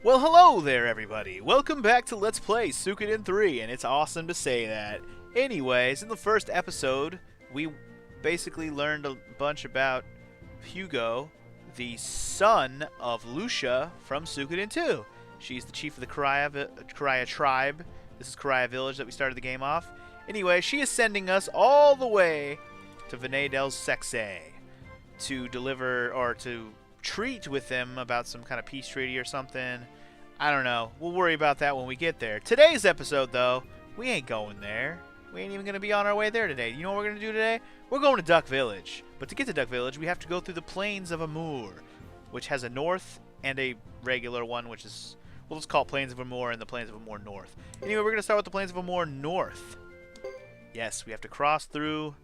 Well, hello there, everybody. Welcome back to Let's Play Suikoden 3, and it's awesome to say that. Anyways, in the first episode, we basically learned a bunch about Hugo, the son of Lucia from Suikoden 2. She's the chief of the Karaya tribe. This is Karaya village that we started the game off. Anyway, she is sending us all the way to Venay del Sexe to deliver, or to treat with them about some kind of peace treaty or something. I don't know. We'll worry about that when we get there. Today's episode, though, we ain't going there. We ain't even going to be on our way there today. You know what we're going to do today? We're going to Duck Village. But to get to Duck Village, we have to go through the Plains of Amur, which has a north and a regular one, which is, well, let's call it Plains of Amur and the Plains of Amur North. Anyway, we're going to start with the Plains of Amur North. Yes, we have to cross through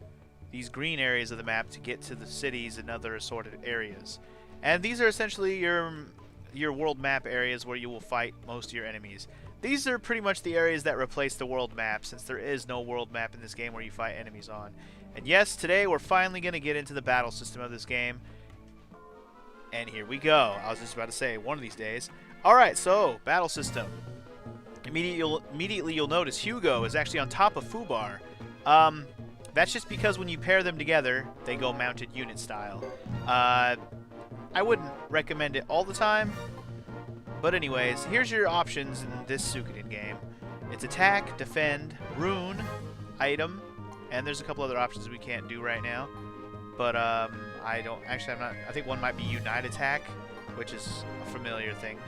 these green areas of the map to get to the cities and other assorted areas. And these are essentially your world map areas where you will fight most of your enemies. These are pretty much the areas that replace the world map, since there is no world map in this game where you fight enemies on. And yes, today we're finally going to get into the battle system of this game. And here we go. I was just about to say, one of these days. Alright, so, battle system. Immediately you'll notice Hugo is actually on top of Fubar. That's just because when you pair them together, they go mounted unit style. I wouldn't recommend it all the time, but anyways, here's your options in this Suikoden game. It's attack, defend, rune, item, and there's a couple other options we can't do right now. But I'm not. I think one might be unite attack, which is a familiar thing,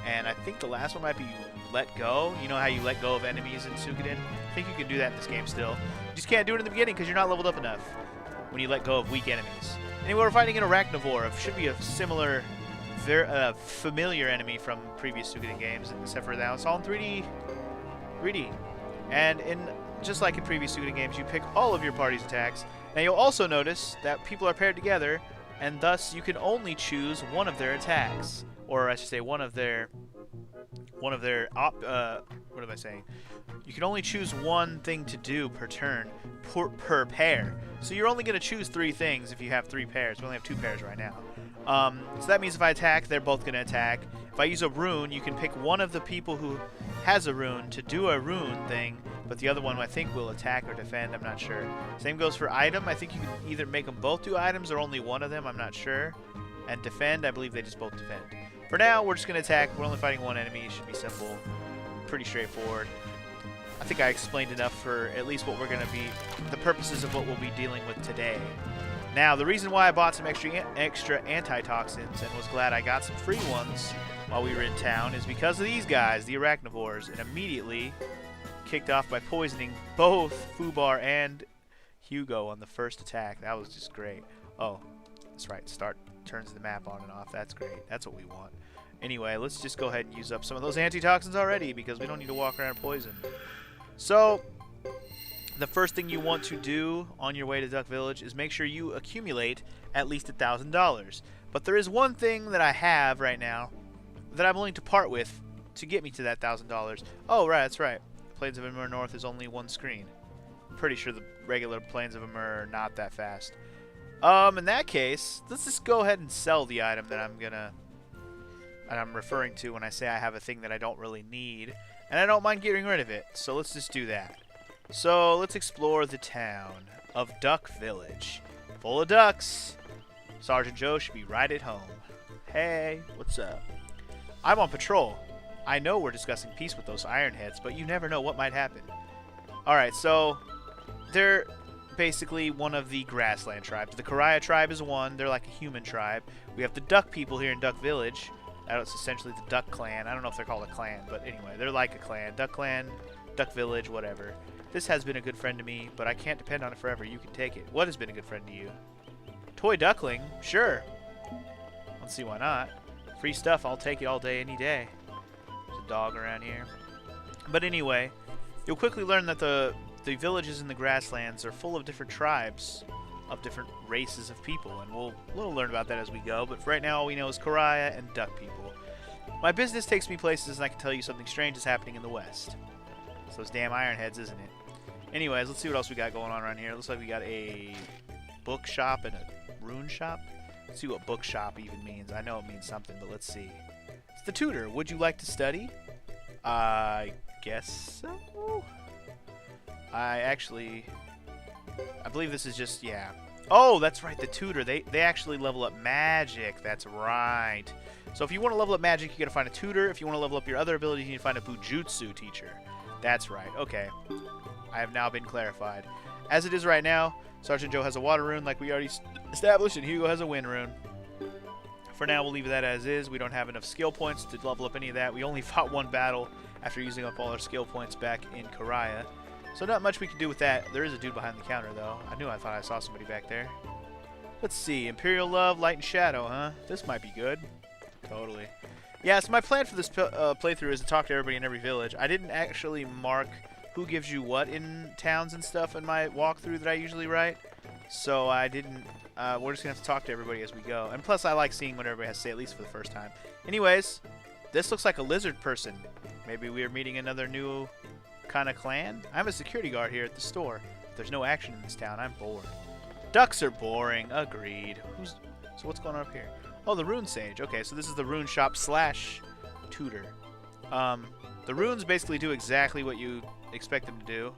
and I think the last one might be let go. You know how you let go of enemies in Suikoden? I think you can do that in this game still. You just can't do it in the beginning because you're not leveled up enough when you let go of weak enemies. Anyway, we're fighting an Arachnivore. Should be a similar, very familiar enemy from previous Suikoden games, except for that it's all in 3D. And just like in previous Suikoden games, you pick all of your party's attacks. Now you'll also notice that people are paired together, and thus you can only choose one of their attacks, or I should say what am I saying? You can only choose one thing to do per turn, per pair. So you're only going to choose 3 things if you have 3 pairs. We only have 2 pairs right now. So that means if I attack, they're both going to attack. If I use a rune, you can pick one of the people who has a rune to do a rune thing, but the other one I think will attack or defend. I'm not sure. Same goes for item. I think you can either make them both do items or only one of them. I'm not sure. And defend, I believe they just both defend. For now, we're just going to attack. We're only fighting one enemy. It should be simple. Pretty straightforward. I think I explained enough for at least what we're going to be, the purposes of what we'll be dealing with today. Now, the reason why I bought some extra antitoxins and was glad I got some free ones while we were in town is because of these guys, the Arachnivores, and immediately kicked off by poisoning both Fubar and Hugo on the first attack. That was just great. Oh, that's right. Start turns the map on and off. That's great. That's what we want. Anyway, let's just go ahead and use up some of those antitoxins already because we don't need to walk around poisoned. So, the first thing you want to do on your way to Duck Village is make sure you accumulate at least $1,000. But there is one thing that I have right now that I'm willing to part with to get me to that $1,000. Oh, right, that's right. Plains of Amur North is only one screen. I'm pretty sure the regular Plains of Amur are not that fast. In that case, let's just go ahead and sell the item that I'm referring to when I say I have a thing that I don't really need. And I don't mind getting rid of it, so let's just do that. So let's explore the town of Duck Village. Full of ducks. Sergeant Joe should be right at home. Hey, what's up? I'm on patrol. I know we're discussing peace with those ironheads, but you never know what might happen. Alright, so they're basically one of the grassland tribes. The Karaya tribe is one. They're like a human tribe. We have the duck people here in Duck Village. It's essentially the Duck Clan. I don't know if they're called a clan, but anyway, they're like a clan. Duck Clan, Duck Village, whatever. This has been a good friend to me, but I can't depend on it forever. You can take it. What has been a good friend to you? Toy duckling? Sure. Let's see why not. Free stuff, I'll take it all day, any day. There's a dog around here. But anyway, you'll quickly learn that the villages in the grasslands are full of different tribes of different races of people, and we'll learn about that as we go, but for right now all we know is Karaya and duck people. My business takes me places, and I can tell you something strange is happening in the west. It's those damn ironheads, isn't it? Anyways, let's see what else we got going on around here. Looks like we got a bookshop and a rune shop. Let's see what bookshop even means. I know it means something, but let's see. It's the tutor. Would you like to study? I guess so. I believe this is just, yeah. Oh, that's right, the tutor. They actually level up magic. That's right. So if you want to level up magic, you got to find a tutor. If you want to level up your other abilities, you need to find a Bujutsu teacher. That's right. Okay. I have now been clarified. As it is right now, Sergeant Joe has a water rune like we already established, and Hugo has a wind rune. For now, we'll leave that as is. We don't have enough skill points to level up any of that. We only fought one battle after using up all our skill points back in Karaya. So not much we can do with that. There is a dude behind the counter, though. I thought I saw somebody back there. Let's see. Imperial Love, Light and Shadow, huh? This might be good. Totally. Yeah, so my plan for this playthrough is to talk to everybody in every village. I didn't actually mark who gives you what in towns and stuff in my walkthrough that I usually write. So I didn't... we're just going to have to talk to everybody as we go. And plus, I like seeing what everybody has to say, at least for the first time. Anyways, this looks like a lizard person. Maybe we are meeting another new kind of clan? I'm a security guard here at the store. If there's no action in this town, I'm bored. Ducks are boring. Agreed. So what's going on up here? Oh, the Rune Sage. Okay, so this is the rune shop / tutor. The runes basically do exactly what you expect them to do.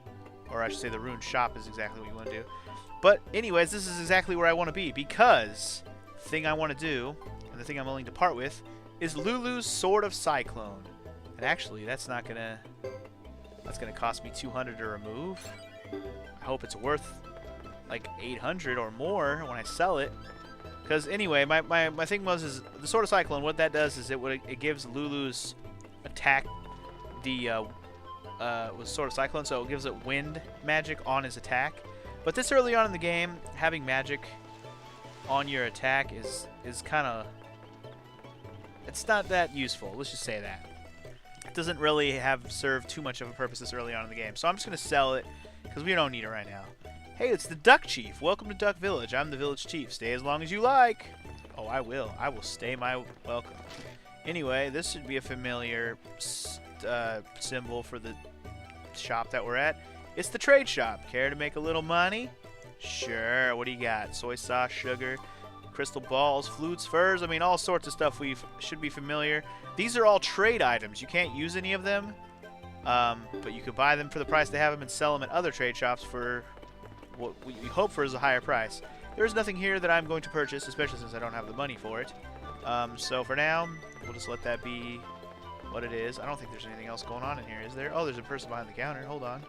Or I should say the rune shop is exactly what you want to do. But anyways, this is exactly where I want to be, because the thing I want to do, and the thing I'm willing to part with, is Lulu's Sword of Cyclone. And actually, that's gonna cost me 200 to remove. I hope it's worth like 800 or more when I sell it. Because anyway, my thing is the Sword of Cyclone, what that does is it gives Lulu's attack the with Sword of Cyclone, so it gives it wind magic on his attack. But this early on in the game, having magic on your attack is kind of... It's not that useful, let's just say that. It doesn't really have served too much of a purpose this early on in the game. So I'm just going to sell it, because we don't need it right now. Hey, it's the Duck Chief. Welcome to Duck Village. I'm the village chief. Stay as long as you like. Oh, I will. I will stay my welcome. Anyway, this should be a familiar symbol for the shop that we're at. It's the trade shop. Care to make a little money? Sure. What do you got? Soy sauce, sugar, crystal balls, flutes, furs. I mean, all sorts of stuff we should be familiar. These are all trade items. You can't use any of them, but you could buy them for the price they have them and sell them at other trade shops for what we hope for is a higher price. There's nothing here that I'm going to purchase, especially since I don't have the money for it. So for now, we'll just let that be what it is. I don't think there's anything else going on in here, is there? Oh, there's a person behind the counter. Hold on.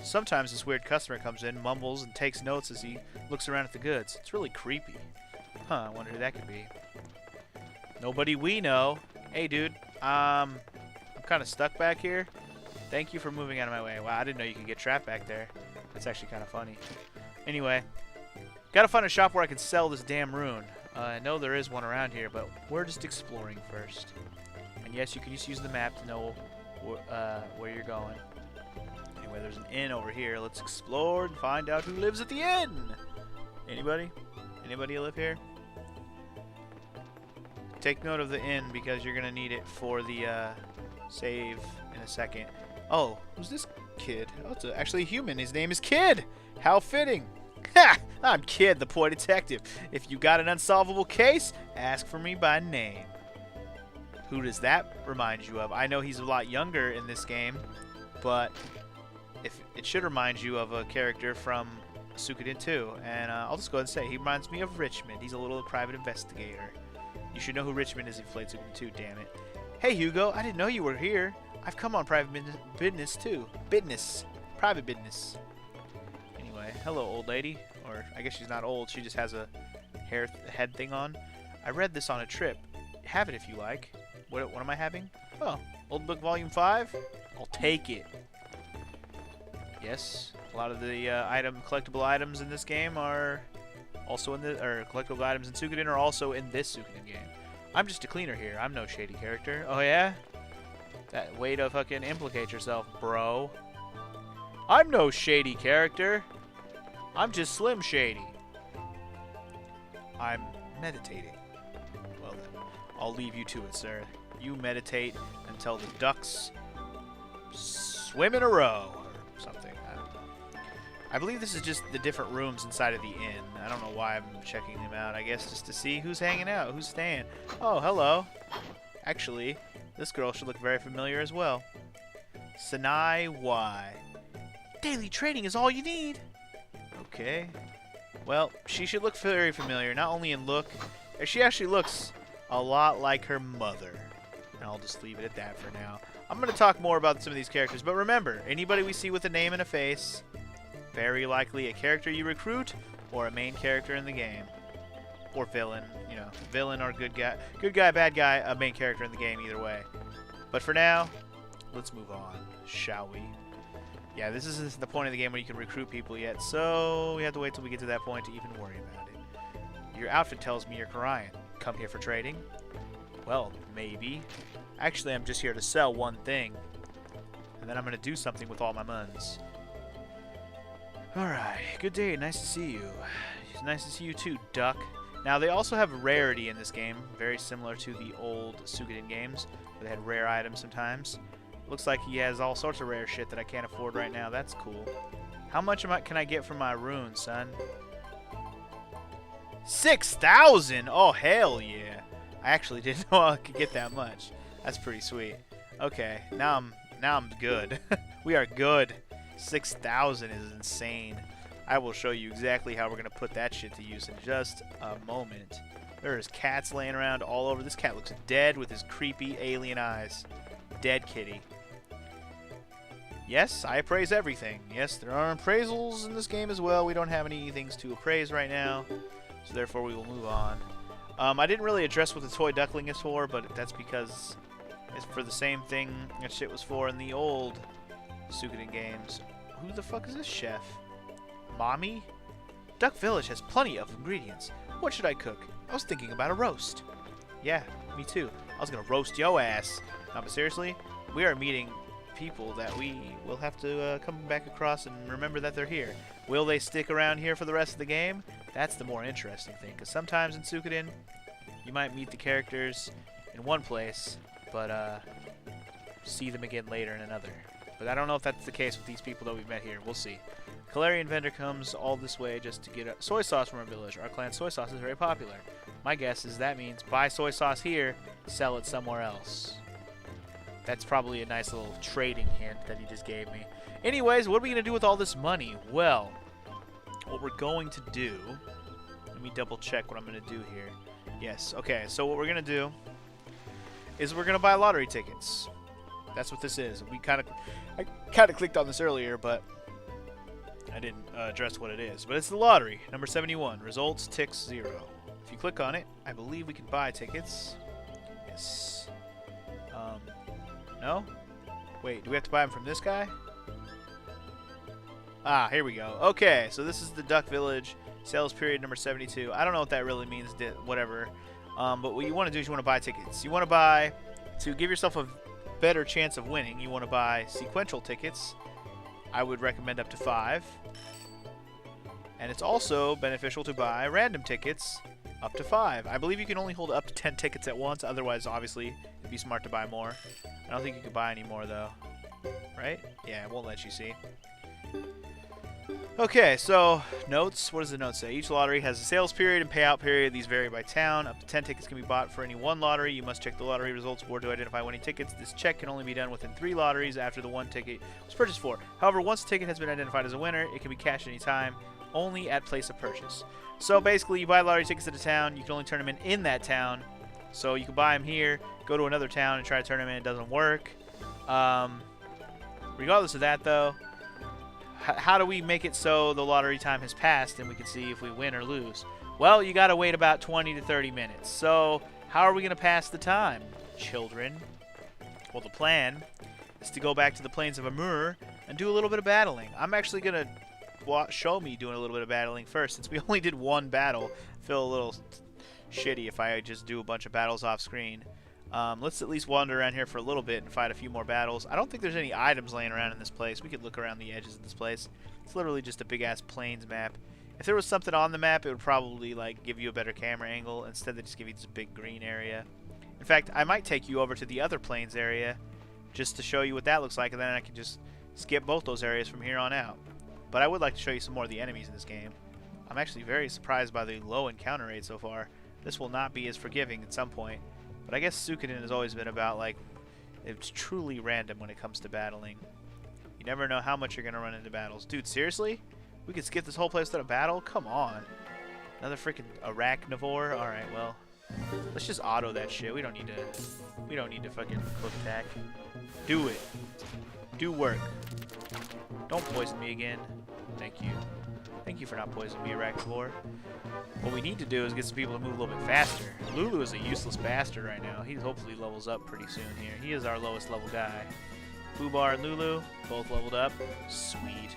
Sometimes this weird customer comes in, mumbles, and takes notes as he looks around at the goods. It's really creepy. Huh, I wonder who that could be. Nobody we know. Hey, dude. I'm kind of stuck back here. Thank you for moving out of my way. Wow, I didn't know you could get trapped back there. That's actually kind of funny. Anyway, gotta find a shop where I can sell this damn rune. I know there is one around here, but we're just exploring first. And yes, you can just use the map to know where you're going. Anyway, there's an inn over here. Let's explore and find out who lives at the inn. Anybody? Anybody live here? Take note of the inn because you're gonna need it for the save in a second. Oh, who's this kid? Oh, it's actually a human. His name is Kid. How fitting. Ha! I'm Kid, the boy detective. If you got an unsolvable case, ask for me by name. Who does that remind you of? I know he's a lot younger in this game, but if it should remind you of a character from Suikoden 2. And I'll just go ahead and say he reminds me of Richmond. He's a little private investigator. You should know who Richmond is if you played Suikoden 2, damn it. Hey, Hugo, I didn't know you were here. I've come on private business too. Private business. Anyway, hello, old lady. Or I guess she's not old. She just has a head thing on. I read this on a trip. Have it if you like. What am I having? Oh, Old Book Volume 5? I'll take it. Yes, a lot of the collectible items in this game are also in the... Or collectible items in Suikoden are also in this Suikoden game. I'm just a cleaner here. I'm no shady character. Oh, yeah? That way to fucking implicate yourself, bro. I'm no shady character. I'm just Slim Shady. I'm meditating. Well then, I'll leave you to it, sir. You meditate until the ducks swim in a row or something. I don't know. I believe this is just the different rooms inside of the inn. I don't know why I'm checking them out. I guess just to see who's hanging out, who's staying. Oh, hello. Actually, this girl should look very familiar as well. Sanai Y. Daily training is all you need. Okay. Well, she should look very familiar, not only in look. She actually looks a lot like her mother. And I'll just leave it at that for now. I'm going to talk more about some of these characters, but remember, anybody we see with a name and a face, very likely a character you recruit or a main character in the game. Or villain, you know, villain or good guy, bad guy, a main character in the game either way. But for now, let's move on, shall we? Yeah, this isn't the point of the game where you can recruit people yet, so we have to wait till we get to that point to even worry about it. Your outfit tells me you're Korean. Come here for trading? Well, maybe. Actually, I'm just here to sell one thing. And then I'm going to do something with all my muns. Alright, good day, nice to see you. It's nice to see you too, duck. Now, they also have rarity in this game, very similar to the old Suikoden games, where they had rare items sometimes. Looks like he has all sorts of rare shit that I can't afford right now. That's cool. How much can I get from my runes, son? 6,000! Oh, hell yeah. I actually didn't know I could get that much. That's pretty sweet. Okay, now I'm good. We are good. 6,000 is insane. I will show you exactly how we're going to put that shit to use in just a moment. There's cats laying around all over. This cat looks dead with his creepy alien eyes. Dead kitty. Yes, I appraise everything. Yes, there are appraisals in this game as well. We don't have any things to appraise right now, so therefore we will move on. I didn't really address what the toy duckling is for, but that's because it's for the same thing that shit was for in the old Suikoden games. Who the fuck is this chef? Mommy? Duck Village has plenty of ingredients. What should I cook? I was thinking about a roast. Yeah, me too. I was gonna roast yo ass. No, but seriously, we are meeting people that we will have to come back across and remember that they're here. Will they stick around here for the rest of the game? That's the more interesting thing, because sometimes in Suikoden, you might meet the characters in one place, but see them again later in another. But I don't know if that's the case with these people that we've met here. We'll see. Calarian vendor comes all this way just to get soy sauce from our village. Our clan's soy sauce is very popular. My guess is that means buy soy sauce here, sell it somewhere else. That's probably a nice little trading hint that he just gave me. Anyways, what are we going to do with all this money? Well, what we're going to do... Let me double check what I'm going to do here. Yes, okay, so what we're going to do is we're going to buy lottery tickets. That's what this is. I kind of clicked on this earlier, but I didn't address what it is. But it's the lottery, number 71. Results, ticks 0. If you click on it, I believe we can buy tickets. Yes. No? Wait, do we have to buy them from this guy? Ah, here we go. Okay, so this is the Duck Village sales period number 72. I don't know what that really means, whatever. But what you want to do is you want to buy tickets. You want to buy, to give yourself a better chance of winning, you want to buy sequential tickets. I would recommend up to 5. And it's also beneficial to buy random tickets up to 5. I believe you can only hold up to 10 tickets at once. Otherwise, obviously, it'd be smart to buy more. I don't think you could buy any more, though. Right? Yeah, it won't let you see. Okay, so notes. What does the note say? Each lottery has a sales period and payout period. These vary by town. Up to 10 tickets can be bought for any one lottery. You must check the lottery results board to identify winning tickets. This check can only be done within 3 lotteries after the one ticket was purchased for. However, once a ticket has been identified as a winner, it can be cashed any time, only at place of purchase. So basically, you buy lottery tickets at a town. You can only turn them in that town. So you can buy them here, go to another town, and try to turn them in. It doesn't work. Regardless of that, though, how do we make it so the lottery time has passed and we can see if we win or lose? Well, you got to wait about 20 to 30 minutes. So how are we going to pass the time, children? Well, the plan is to go back to the plains of Amur and do a little bit of battling. I'm actually going to show me doing a little bit of battling first, since we only did one battle. I feel a little shitty if I just do a bunch of battles off screen. Let's at least wander around here for a little bit and fight a few more battles. I don't think there's any items laying around in this place. We could look around the edges of this place. It's literally just a big-ass plains map. If there was something on the map, it would probably like give you a better camera angle. Instead, they just give you this big green area. In fact, I might take you over to the other plains area just to show you what that looks like, and then I can just skip both those areas from here on out. But I would like to show you some more of the enemies in this game. I'm actually very surprised by the low encounter rate so far. This will not be as forgiving at some point. But I guess Suikoden has always been about, like, it's truly random when it comes to battling. You never know how much you're going to run into battles. Dude, seriously? We could skip this whole place without a battle? Come on. Another freaking arachnivore? Alright, well. Let's just auto that shit. We don't need to fucking quick attack. Do it. Do work. Don't poison me again. Thank you. Thank you for not poisoning me, arachnivore. What we need to do is get some people to move a little bit faster. Lulu is a useless bastard right now. He hopefully levels up pretty soon here. He is our lowest level guy. Boobar and Lulu, both leveled up. Sweet.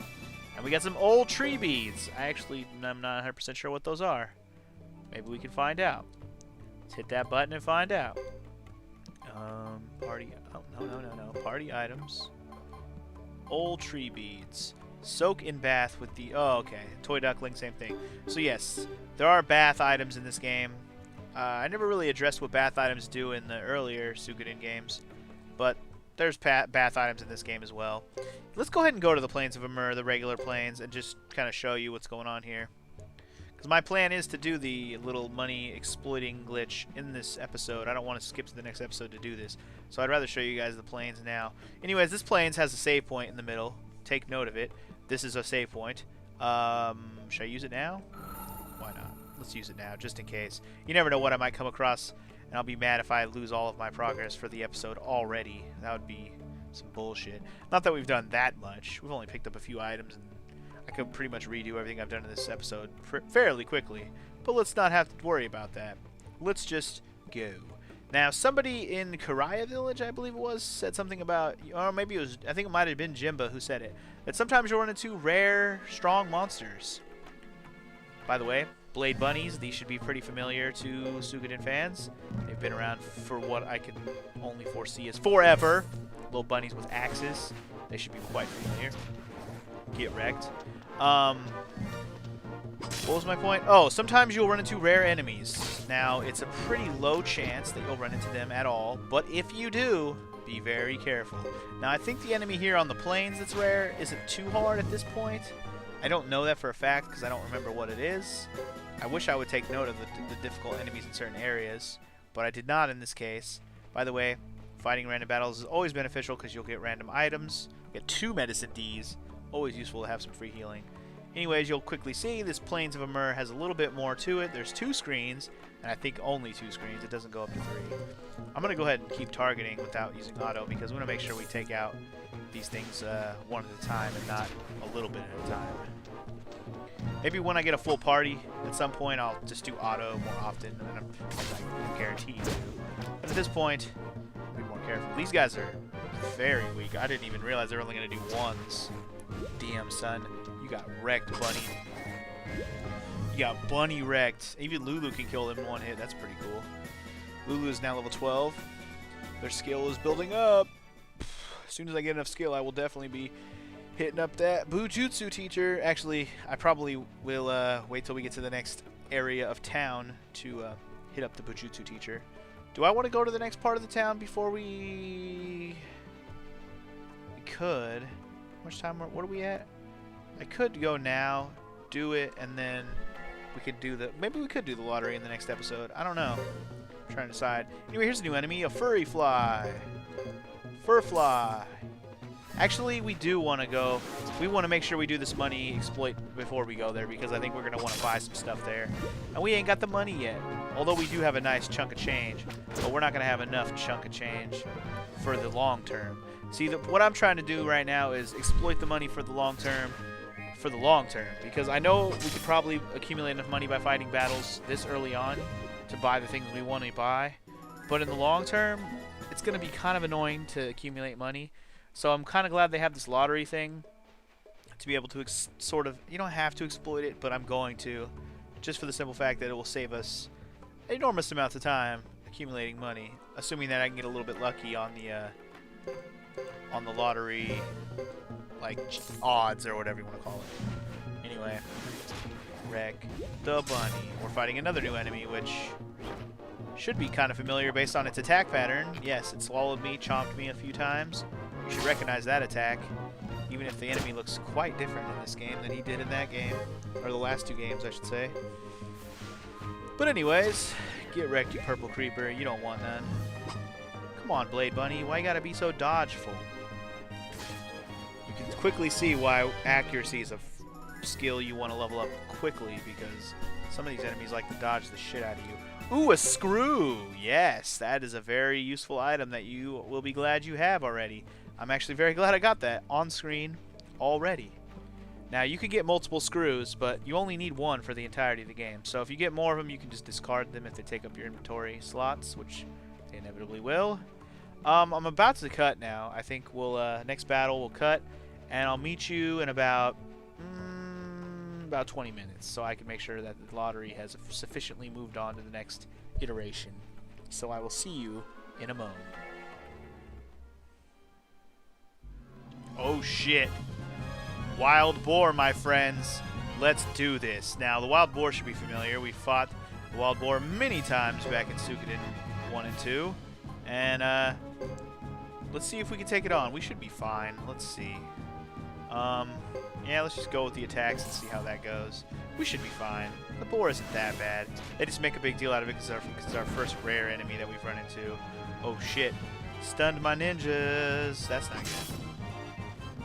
And we got some old tree beads. I'm not 100% sure what those are. Maybe we can find out. Let's hit that button and find out. Party. Oh, no. Party items. Old tree beads. Soak in bath with the... Oh, okay. Toy duckling, same thing. So, yes, there are bath items in this game. I never really addressed what bath items do in the earlier Suikoden games, but there's bath items in this game as well. Let's go ahead and go to the Plains of Amur, the regular plains, and just kind of show you what's going on here. Because my plan is to do the little money exploiting glitch in this episode. I don't want to skip to the next episode to do this, so I'd rather show you guys the plains now. Anyways, this plains has a save point in the middle. Take note of it. This is a save point. Should I use it now? Why not? Let's use it now, just in case. You never know what I might come across, and I'll be mad if I lose all of my progress for the episode already. That would be some bullshit. Not that we've done that much. We've only picked up a few items, and I could pretty much redo everything I've done in this episode fairly quickly. But let's not have to worry about that. Let's just go. Now, somebody in Karaya Village, I believe it was, said something about, or maybe it was, I think it might have been Jimba who said it, that sometimes you'll run into rare, strong monsters. By the way, Blade Bunnies, these should be pretty familiar to Suikoden fans. They've been around for what I can only foresee as forever. Little bunnies with axes. They should be quite familiar. Get wrecked. What was my point? Oh, sometimes you'll run into rare enemies. Now, it's a pretty low chance that you'll run into them at all, but if you do, be very careful. Now, I think the enemy here on the plains that's rare isn't too hard at this point. I don't know that for a fact because I don't remember what it is. I wish I would take note of the difficult enemies in certain areas, but I did not in this case. By the way, fighting random battles is always beneficial because you'll get random items. Get 2 medicine Ds. Always useful to have some free healing. Anyways, you'll quickly see this Plains of Amur has a little bit more to it. There's 2 screens, and I think only 2 screens. It doesn't go up to 3. I'm going to go ahead and keep targeting without using auto because we want to make sure we take out these things one at a time and not a little bit at a time. Maybe when I get a full party at some point, I'll just do auto more often, and I'm guaranteed to. But at this point, be more careful. These guys are very weak. I didn't even realize they're only going to do 1s. Damn, son. You got wrecked, bunny. You got bunny wrecked. Even Lulu can kill them in 1 hit. That's pretty cool. Lulu is now level 12. Their skill is building up. As soon as I get enough skill, I will definitely be hitting up that Bujutsu teacher. Actually, I probably will wait till we get to the next area of town to hit up the Bujutsu teacher. Do I want to go to the next part of the town before we could. How much time? What are we at? I could go now, do it, and then we could do the... Maybe we could do the lottery in the next episode. I don't know. I'm trying to decide. Anyway, here's a new enemy, a furry fly. Fur fly. Actually, we do want to go... We want to make sure we do this money exploit before we go there, because I think we're going to want to buy some stuff there. And we ain't got the money yet. Although we do have a nice chunk of change. But we're not going to have enough chunk of change for the long term. See, what I'm trying to do right now is exploit the money for the long term. Because I know we could probably accumulate enough money by fighting battles this early on to buy the things we want to buy. But in the long term, it's going to be kind of annoying to accumulate money. So I'm kind of glad they have this lottery thing to be able to sort of, you don't have to exploit it, but I'm going to, just for the simple fact that it will save us enormous amounts of time accumulating money, assuming that I can get a little bit lucky on the lottery, like odds or whatever you want to call it. Anyway, wreck the bunny. We're fighting another new enemy, which should be kind of familiar based on its attack pattern. Yes, it swallowed me, chomped me a few times. You should recognize that attack, even if the enemy looks quite different in this game than he did in that game, or the last 2 games, I should say. But anyways, Get wrecked, you purple creeper. You don't want none. Come on, Blade Bunny. Why you gotta be so dodgeful? You can quickly see why accuracy is a skill you want to level up quickly, because some of these enemies like to dodge the shit out of you. Ooh, a screw! Yes, that is a very useful item that you will be glad you have already. I'm actually very glad I got that on screen already. Now, you could get multiple screws, but you only need one for the entirety of the game. So if you get more of them, you can just discard them if they take up your inventory slots, which they inevitably will. I'm about to cut now. I think we'll next battle we'll cut, and I'll meet you in about 20 minutes, so I can make sure that the lottery has sufficiently moved on to the next iteration. So I will see you in a moment. Oh shit. Wild boar, my friends. Let's do this. Now, the wild boar should be familiar. We fought the wild boar many times back in Suikoden 1 and 2. And, let's see if we can take it on. We should be fine. Let's see. Yeah, let's just go with the attacks and see how that goes. We should be fine. The boar isn't that bad. They just make a big deal out of it because it's our first rare enemy that we've run into. Oh, shit. Stunned my ninjas. That's not good.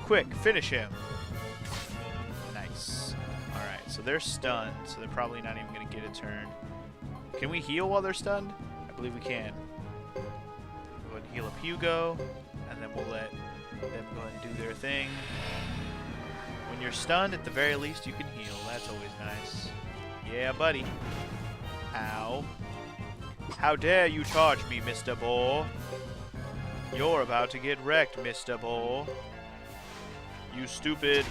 Quick, finish him. Nice. Alright, so they're stunned, so they're probably not even going to get a turn. Can we heal while they're stunned? I believe we can. We'll go ahead and heal up Hugo, and then we'll let them go ahead and do their thing. When you're stunned, at the very least, you can heal. That's always nice. Yeah, buddy. Ow. How dare you charge me, Mr. Boar? You're about to get wrecked, Mr. Boar. You stupid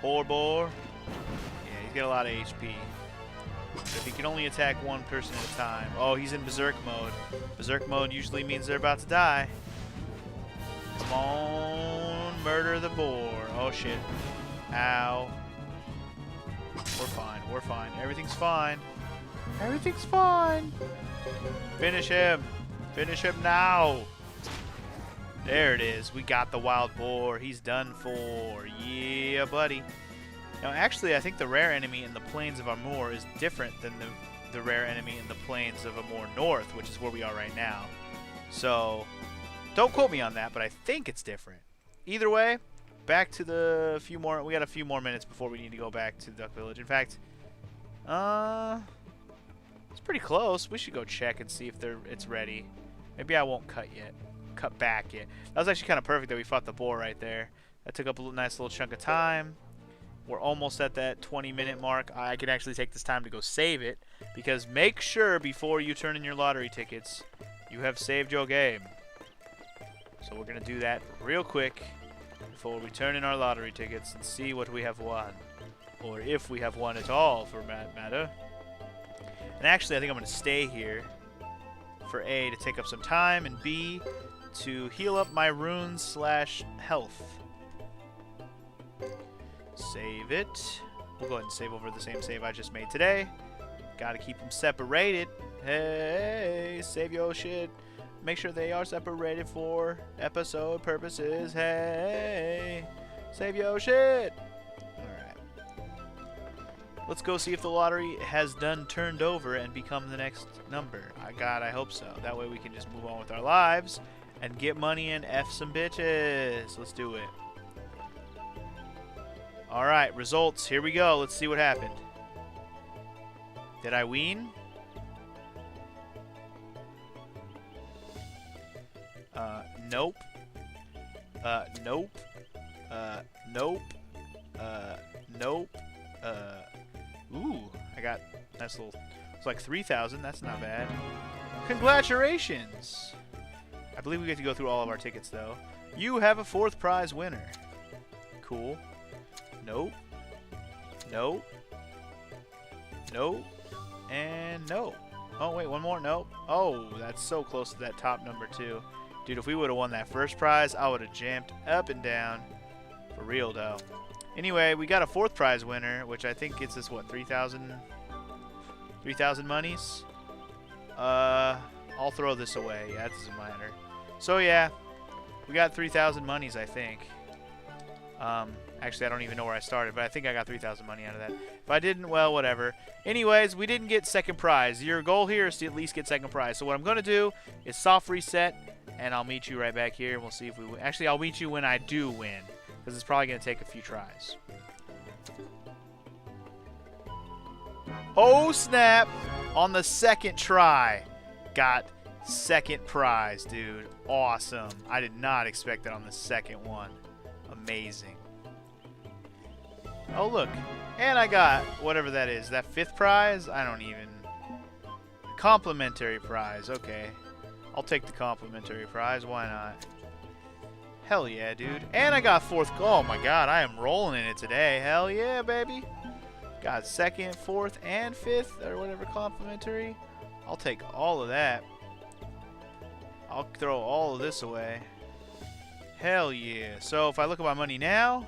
boar. Yeah, he's got a lot of HP. If he can only attack one person at a time. Oh, he's in berserk mode. Berserk mode usually means they're about to die. Come on, murder the boar. Oh shit. Ow. We're fine. We're fine. Everything's fine. Everything's fine. Finish him. Finish him now. There it is. We got the wild boar. He's done for. Yeah, buddy. Now, actually, I think the rare enemy in the plains of Amur is different than the rare enemy in the plains of Amur North, which is where we are right now. So, don't quote me on that, but I think it's different. Either way, back to the few more. We got a few more minutes before we need to go back to the Duck Village. In fact, it's pretty close. We should go check and see if it's ready. Maybe I won't cut back yet. That was actually kind of perfect that we fought the boar right there. That took up a nice little chunk of time. We're almost at that 20-minute mark. I can actually take this time to go save it, because make sure before you turn in your lottery tickets, you have saved your game. So we're going to do that real quick before we turn in our lottery tickets and see what we have won. Or if we have won at all, for that matter. And actually, I think I'm going to stay here for A, to take up some time, and B, to heal up my runes / health. Save it. We'll go ahead and save over the same save I just made today. Gotta keep them separated. Hey, save your shit. Make sure they are separated for episode purposes. Hey, save your shit. Alright. Let's go see if the lottery has turned over and become the next number. I hope so. That way we can just move on with our lives and get money and F some bitches. Let's do it. Alright, results. Here we go. Let's see what happened. Did I win? Nope. Nope. Nope. Nope. Ooh, I got nice little. It's like 3,000. That's not bad. Congratulations! I believe we get to go through all of our tickets, though. You have a 4th prize winner. Cool. Nope. Nope. Nope. And nope. Oh, wait, one more? Nope. Oh, that's so close to that top number, too. Dude, if we would have won that first prize, I would have jumped up and down. For real, though. Anyway, we got a 4th prize winner, which I think gets us, what, 3,000 monies? I'll throw this away. Yeah, that doesn't matter. So, yeah, we got 3,000 monies, I think. Actually, I don't even know where I started, but I think I got 3,000 money out of that. If I didn't, well, whatever. Anyways, we didn't get second prize. Your goal here is to at least get second prize. So what I'm going to do is soft reset, and I'll meet you right back here, and we'll see if we win. Actually, I'll meet you when I do win, because it's probably going to take a few tries. Oh, snap! On the second try, got second prize, dude. Awesome. I did not expect that on the second one. Amazing. Oh, look. And I got whatever that is. That fifth prize? I don't even... Complimentary prize. Okay. I'll take the complimentary prize. Why not? Hell yeah, dude. And I got fourth... Oh, my God. I am rolling in it today. Hell yeah, baby. Got second, fourth, and fifth, or whatever complimentary. I'll take all of that. I'll throw all of this away. Hell yeah. So if I look at my money now...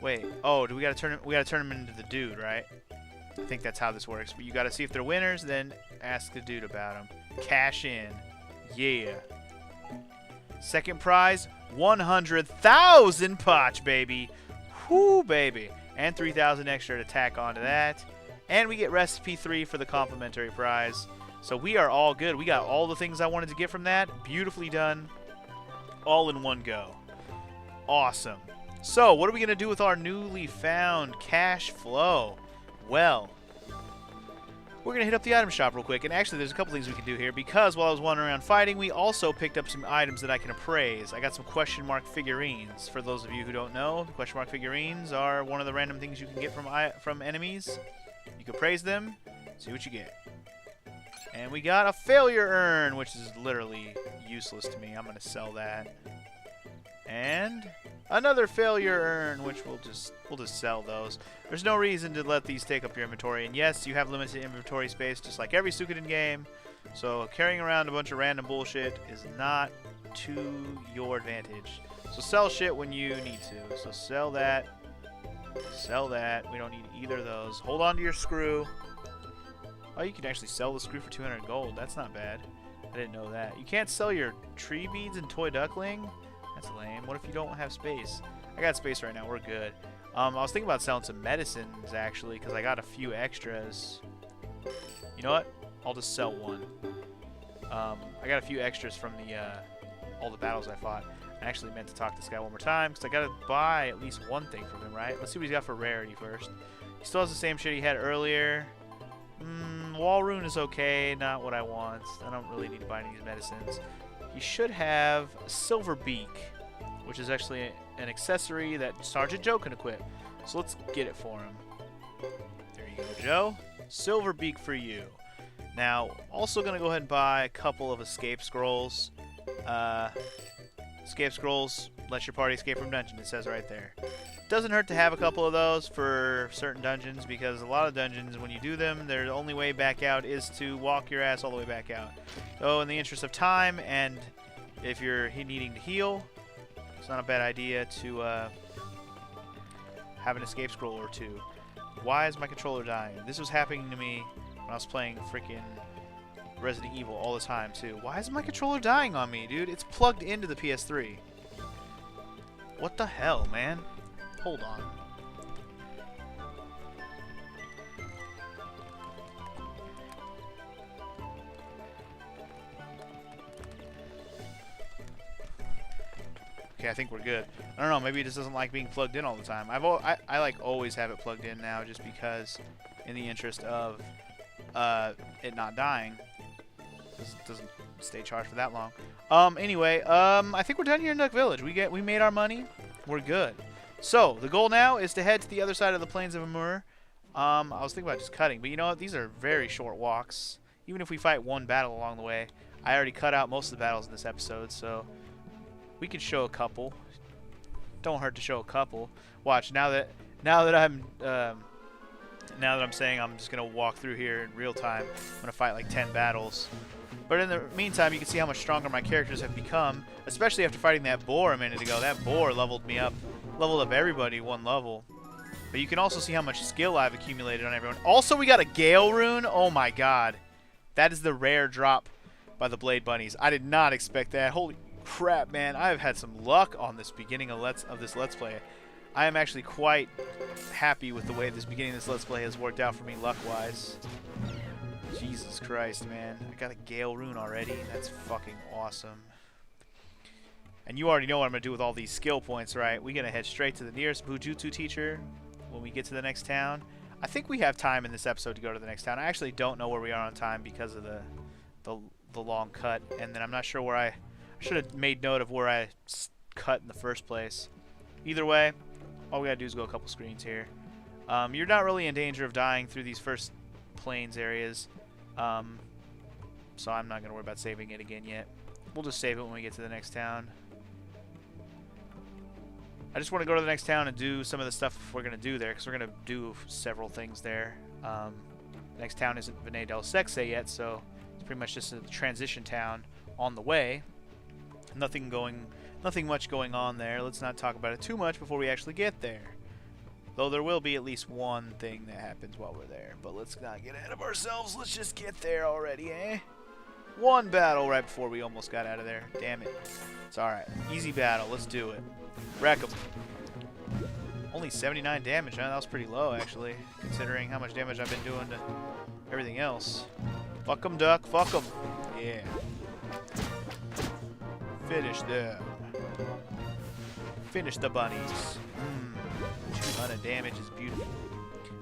Wait. Oh, do we gotta turn them into the dude, right? I think that's how this works. But you gotta see if they're winners, then ask the dude about them. Cash in. Yeah. Second prize, 100,000 potch, baby. Whoo, baby. And 3,000 extra to tack onto that. And we get recipe 3 for the complimentary prize. So we are all good. We got all the things I wanted to get from that. Beautifully done. All in one go. Awesome. So, what are we going to do with our newly found cash flow? Well, we're going to hit up the item shop real quick. And actually, there's a couple things we can do here. Because while I was wandering around fighting, we also picked up some items that I can appraise. I got some question mark figurines. For those of you who don't know, the question mark figurines are one of the random things you can get from enemies. You can appraise them, see what you get. And we got a failure urn, which is literally useless to me. I'm going to sell that. And another failure urn, which we'll just sell those. There's no reason to let these take up your inventory. And yes, you have limited inventory space, just like every Suikoden game. So carrying around a bunch of random bullshit is not to your advantage. So sell shit when you need to. So sell that. Sell that. We don't need either of those. Hold on to your screw. Oh, you can actually sell the screw for 200 gold. That's not bad. I didn't know that. You can't sell your tree beads and toy duckling? That's lame. What if you don't have space? I got space right now. We're good. I was thinking about selling some medicines, actually, because I got a few extras. You know what? I'll just sell one. I got a few extras from all the battles I fought. I actually meant to talk to this guy one more time, because I got to buy at least one thing from him, right? Let's see what he's got for rarity first. He still has the same shit he had earlier. Wall rune is okay, not what I want. I don't really need to buy any of these medicines. He should have a silver beak, which is actually an accessory that Sergeant Joe can equip. So let's get it for him. There you go, Joe. Silver beak for you. Now, also going to go ahead and buy a couple of escape scrolls. Escape scrolls let your party escape from dungeon, it says right there. Doesn't hurt to have a couple of those for certain dungeons, because a lot of dungeons, when you do them, their only way back out is to walk your ass all the way back out. So in the interest of time, and if you're needing to heal, it's not a bad idea to have an escape scroll or two. Why is my controller dying? This was happening to me when I was playing freaking Resident Evil all the time too. Why is my controller dying on me, dude? It's plugged into the PS3. What the hell, man? Hold on. Okay, I think we're good. I don't know, maybe it just doesn't like being plugged in all the time. I like always have it plugged in now, just because in the interest of it not dying. It doesn't stay charged for that long. Anyway, I think we're done here in Duck Village. We made our money. We're good. So the goal now is to head to the other side of the Plains of Amur. I was thinking about just cutting, but you know what? These are very short walks. Even if we fight one battle along the way, I already cut out most of the battles in this episode, so we could show a couple. Don't hurt to show a couple. Watch, now that I'm saying I'm just gonna walk through here in real time, I'm gonna fight like 10 battles. But in the meantime, you can see how much stronger my characters have become, especially after fighting that boar a minute ago. That boar leveled me up, leveled up everybody one level. But you can also see how much skill I've accumulated on everyone. Also, we got a Gale rune. Oh my god. That is the rare drop by the Blade Bunnies. I did not expect that. Holy crap, man. I've had some luck on this beginning of this Let's Play. I am actually quite happy with the way this beginning of this Let's Play has worked out for me luck-wise. Jesus Christ, man. I got a Gale rune already. That's fucking awesome. And you already know what I'm going to do with all these skill points, right? We're going to head straight to the nearest Bujutsu teacher when we get to the next town. I think we have time in this episode to go to the next town. I actually don't know where we are on time because of the long cut. And then I'm not sure where I should have made note of where I cut in the first place. Either way, all we got to do is go a couple screens here. You're not really in danger of dying through these first plains areas. So I'm not going to worry about saving it again yet. We'll just save it when we get to the next town. I just want to go to the next town and do some of the stuff we're going to do there, because we're going to do several things there. Next town isn't Vene del Sexe yet, so it's pretty much just a transition town on the way. Nothing much going on there. Let's not talk about it too much before we actually get there. Though there will be at least one thing that happens while we're there. But let's not get ahead of ourselves. Let's just get there already, eh? One battle right before we almost got out of there. Damn it. It's alright. Easy battle. Let's do it. Wreck him. Only 79 damage, huh? That was pretty low, actually, considering how much damage I've been doing to everything else. Fuck 'em, duck. Fuck 'em. Yeah. Finish them. Finish the bunnies. 200 damage is beautiful.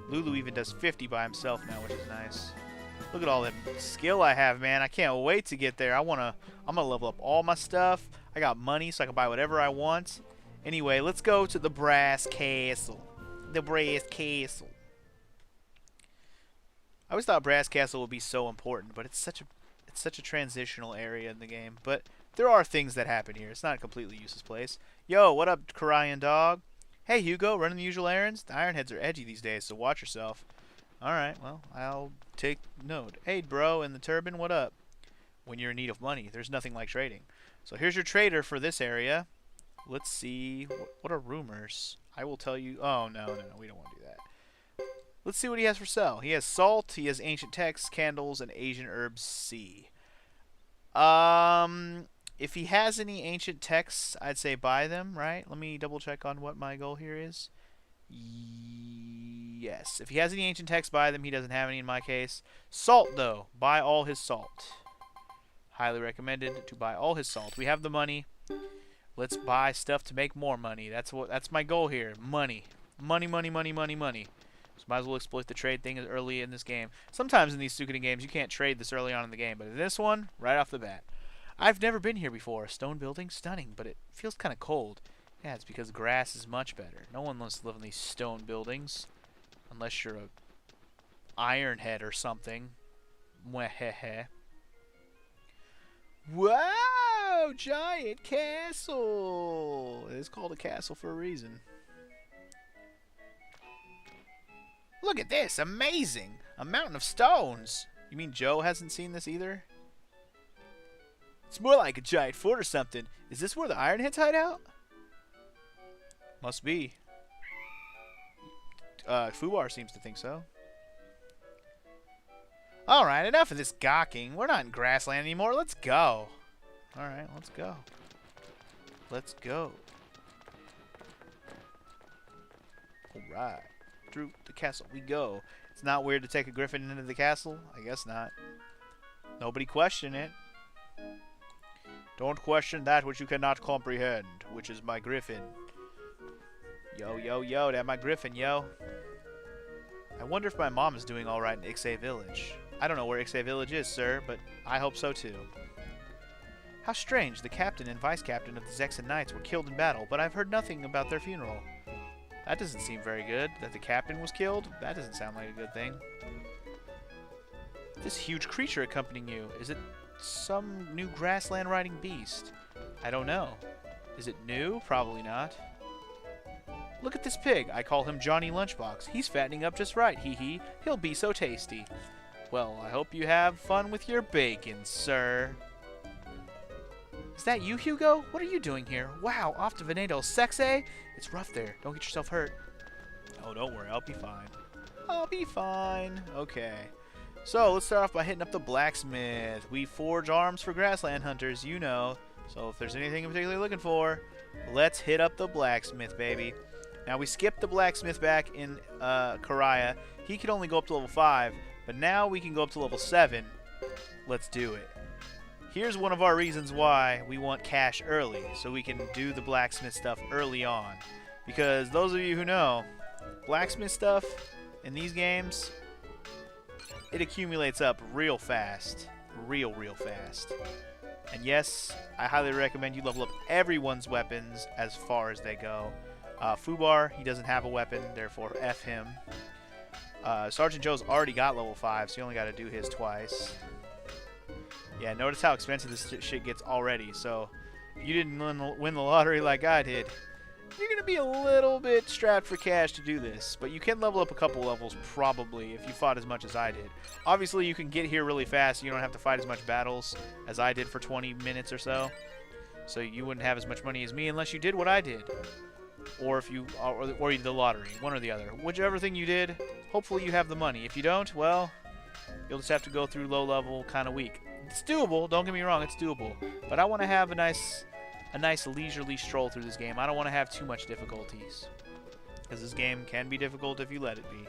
Lulu even does 50 by himself now, which is nice. Look at all that skill I have, man. I can't wait to get there. I'm gonna level up all my stuff. I got money, so I can buy whatever I want. Anyway, let's go to the Brass Castle. The Brass Castle. I always thought Brass Castle would be so important, but it's such a transitional area in the game. But there are things that happen here. It's not a completely useless place. Yo, what up, Korean dog? Hey, Hugo, running the usual errands? The Ironheads are edgy these days, so watch yourself. Alright, well, I'll take note. Hey, bro, in the turban, what up? When you're in need of money, there's nothing like trading. So here's your trader for this area. Let's see. What are rumors? I will tell you. Oh, no, we don't want to do that. Let's see what he has for sale. He has salt, he has ancient texts, candles, and Asian herbs C. If he has any ancient texts, I'd say buy them, right? Let me double check on what my goal here is. Yes. If he has any ancient texts, buy them. He doesn't have any in my case. Salt, though. Buy all his salt. Highly recommended to buy all his salt. We have the money. Let's buy stuff to make more money. That's my goal here. Money. Money, money, money, money, money. So might as well exploit the trade thing as early in this game. Sometimes in these Suikoden games, you can't trade this early on in the game. But in this one, right off the bat. I've never been here before. A stone building? Stunning, but it feels kind of cold. Yeah, it's because grass is much better. No one wants to live in these stone buildings. Unless you're a Ironhead or something. Mwehehe. Wow! Giant castle! It's called a castle for a reason. Look at this! Amazing! A mountain of stones! You mean Joe hasn't seen this either? It's more like a giant fort or something. Is this where the Ironheads hide out? Must be. Fubar seems to think so. Alright, enough of this gawking. We're not in grassland anymore. Let's go. Alright, let's go. Let's go. Alright. Through the castle we go. It's not weird to take a griffin into the castle? I guess not. Nobody question it. Don't question that which you cannot comprehend, which is my griffin. Yo, yo, yo, that my griffin, yo. I wonder if my mom is doing alright in Ixay Village. I don't know where Ixay Village is, sir, but I hope so too. How strange, the captain and vice captain of the Zexan Knights were killed in battle, but I've heard nothing about their funeral. That doesn't seem very good. That the captain was killed? That doesn't sound like a good thing. This huge creature accompanying you, is it some new grassland riding beast? I don't know. Is it new? Probably not. Look at this pig. I call him Johnny Lunchbox. He's fattening up just right, hee hee. He'll be so tasty. Well, I hope you have fun with your bacon, sir. Is that you, Hugo? What are you doing here? Wow, off to Vene del Sexe? It's rough there. Don't get yourself hurt. Oh, don't worry. I'll be fine. I'll be fine. Okay. So, let's start off by hitting up the blacksmith. We forge arms for grassland hunters, you know. So if there's anything I'm particularly looking for, let's hit up the blacksmith, baby. Now we skipped the blacksmith back in Karaya. He could only go up to level 5, but now we can go up to level 7. Let's do it. Here's one of our reasons why we want cash early, so we can do the blacksmith stuff early on. Because those of you who know, blacksmith stuff in these games, it accumulates up real fast. Real fast. And yes, I highly recommend you level up everyone's weapons as far as they go. Fubar, he doesn't have a weapon, therefore F him. Sergeant Joe's already got level 5, so you only got to do his twice. Yeah, notice how expensive this shit gets already. So, if you didn't win the lottery like I did, you're going to be a little bit strapped for cash to do this. But you can level up a couple levels, probably, if you fought as much as I did. Obviously, you can get here really fast. You don't have to fight as much battles as I did for 20 minutes or so. So, you wouldn't have as much money as me unless you did what I did. Or if you, or the lottery, one or the other. Whichever thing you did, hopefully you have the money. If you don't, well, you'll just have to go through low level kind of week. It's doable, don't get me wrong, it's doable. But I want to have a nice leisurely stroll through this game. I don't want to have too much difficulties. Because this game can be difficult if you let it be.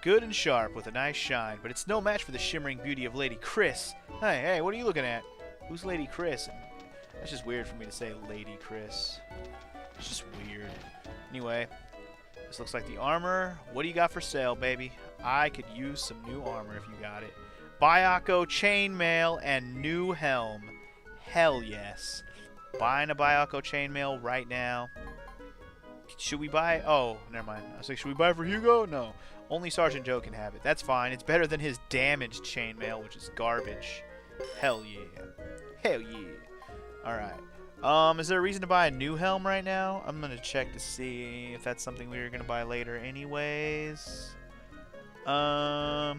Good and sharp with a nice shine, but it's no match for the shimmering beauty of Lady Chris. Hey, what are you looking at? Who's Lady Chris? That's just weird for me to say Lady Chris. It's just weird. Anyway, this looks like the armor. What do you got for sale, baby? I could use some new armor if you got it. Bayako chainmail and new helm. Hell yes. Buying a Bayako chainmail right now. Should we buy? Oh, never mind. I was like, should we buy it for Hugo? No. Only Sergeant Joe can have it. That's fine. It's better than his damaged chainmail, which is garbage. Hell yeah. Hell yeah. Alright. Is there a reason to buy a new helm right now? I'm going to check to see if that's something we were going to buy later anyways. I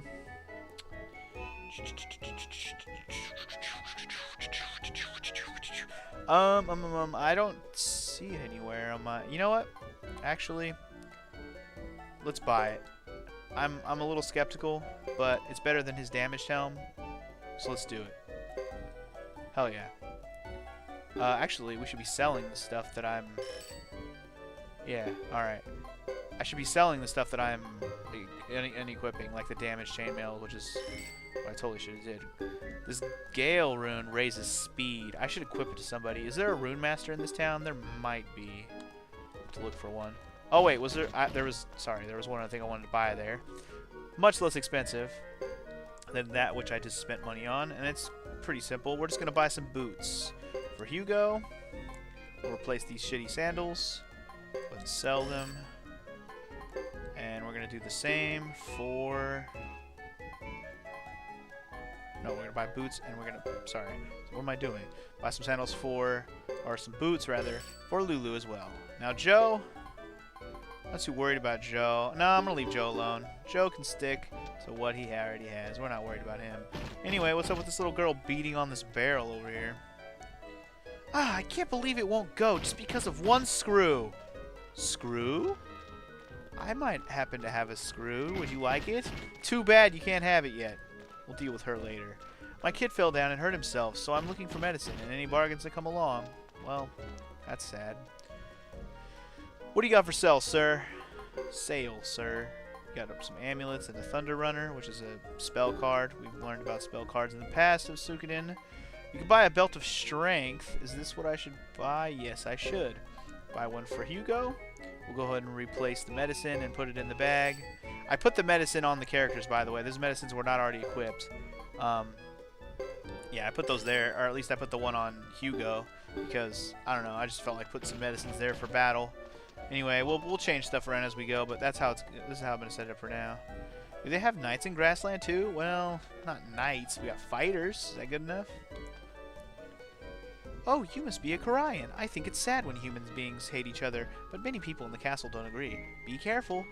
don't see it anywhere on my... You know what? Actually, let's buy it. I'm a little skeptical, but it's better than his damaged helm, so let's do it. Hell yeah. Actually, we should be selling the stuff that I'm... Yeah, alright. I should be selling the stuff that I'm unequipping, like the damaged chainmail, which is what I totally should have did. This Gale rune raises speed. I should equip it to somebody. Is there a rune master in this town? There might be. To look for one. Oh wait, was there? There was one other thing I wanted to buy there. Much less expensive than that which I just spent money on, and it's pretty simple. We're just gonna buy some boots for Hugo. We'll replace these shitty sandals. Let's sell them. And we're going to do the same for... No, we're going to buy boots and we're going to... Sorry. So what am I doing? Buy some sandals for... Or some boots, rather, for Lulu as well. Now, Joe... I'm not too worried about Joe. No, I'm going to leave Joe alone. Joe can stick to what he already has. We're not worried about him. Anyway, what's up with this little girl beating on this barrel over here? Ah, I can't believe it won't go just because of one screw. Screw? I might happen to have a screw. Would you like it? Too bad you can't have it yet. We'll deal with her later. My kid fell down and hurt himself, so I'm looking for medicine and any bargains that come along. Well, that's sad. What do you got for sale, sir? Sale, sir. You got some amulets and a Thunder Runner, which is a spell card. We've learned about spell cards in the past of Suikoden. You can buy a Belt of Strength. Is this what I should buy? Yes, I should. Buy one for Hugo. We'll go ahead and replace the medicine and put it in the bag. I put the medicine on the characters, by the way. Those medicines were not already equipped. Yeah, I put those there, or at least I put the one on Hugo because, I don't know, I just felt like putting some medicines there for battle. Anyway, we'll change stuff around as we go, but this is how I'm going to set it up for now. Do they have knights in Grassland too? Well, not knights. We got fighters. Is that good enough? Oh, you must be a Karayan. I think it's sad when human beings hate each other, but many people in the castle don't agree. Be careful.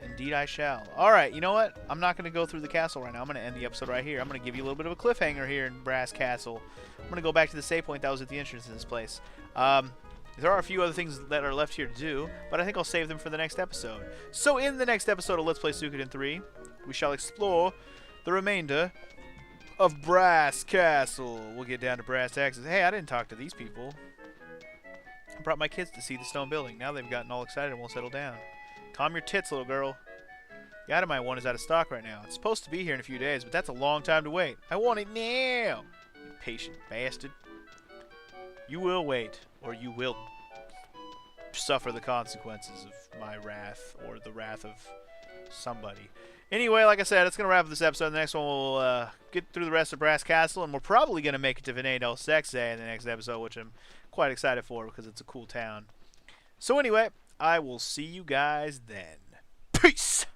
Indeed I shall. Alright, you know what? I'm not going to go through the castle right now. I'm going to end the episode right here. I'm going to give you a little bit of a cliffhanger here in Brass Castle. I'm going to go back to the save point that was at the entrance to this place. There are a few other things that are left here to do, but I think I'll save them for the next episode. So in the next episode of Let's Play Suikoden 3, we shall explore the remainder of Brass Castle. We'll get down to brass taxes. Hey, I didn't talk to these people. I brought my kids to see the stone building. Now they've gotten all excited and won't settle down. Calm your tits, little girl. The Itemite one is out of stock right now. It's supposed to be here in a few days, but that's a long time to wait. I want it now. You patient bastard. You will wait, or you will suffer the consequences of my wrath, or the wrath of somebody. Anyway, like I said, it's going to wrap up this episode. The next one, we'll get through the rest of Brass Castle, and we're probably going to make it to Vinay del Sexe in the next episode, which I'm quite excited for because it's a cool town. So anyway, I will see you guys then. Peace!